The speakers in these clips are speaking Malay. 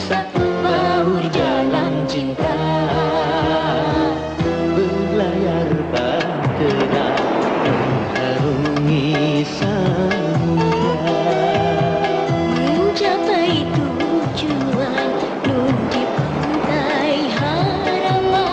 berpisah, baur jalan cinta. Berlayar bahtera mengharungi samudra, mencapai tujuan nun di pantai harapan.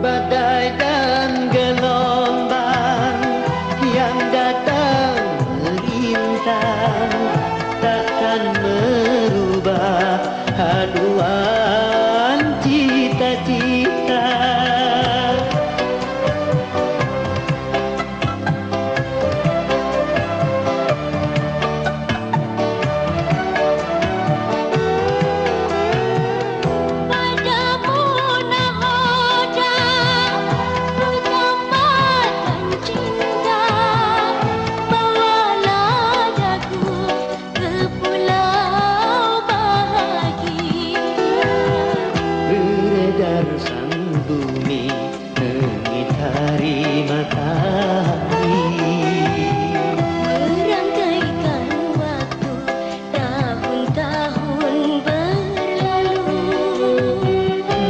badai dan gelombang yang datang melintang takkan merubah haluan cita-cita. Padamu nahoda ku tambahkan cinta, bawalah daku ke pulau bahagia. Beredar sang bumi mengitari matahari, Merangkaikan waktu tahun-tahun berlalu,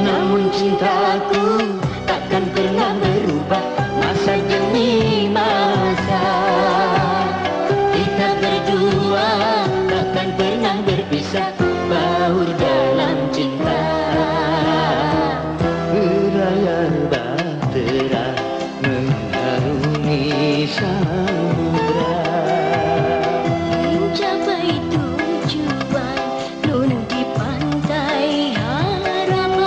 namun cintaku takkan pernah berubah masa demi masa. Kita berdua takkan pernah berpisah, baur dalam cinta. Berlayar bahtera mengharungi samudra, mencapai tujuan nun di pantai harapan.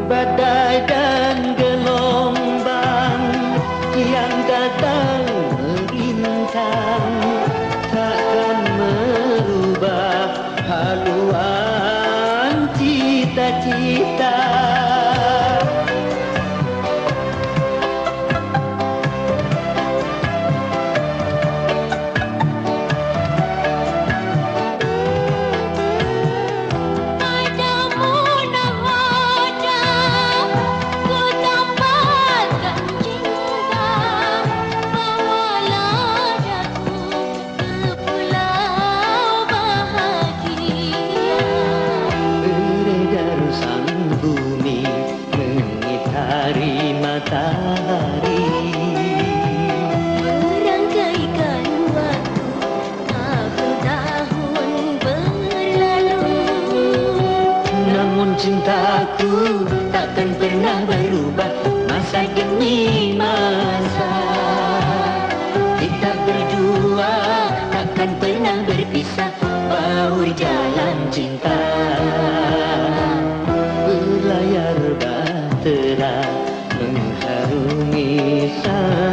badai dan gelombang yang datang melintang takkan merubah haluan cita-cita. Padamu nahoda ku tambahkan cinta, bawalah daku ke pulau bahagia. Beredar sang bumi mengitari matahari, Merangkaikan waktu tahun-tahun berlalu, namun cintaku takkan pernah berubah masa demi masa. Kita berdua takkan pernah berpisah, baur jalan cinta. Berlayar bahtera mengharungi samudra.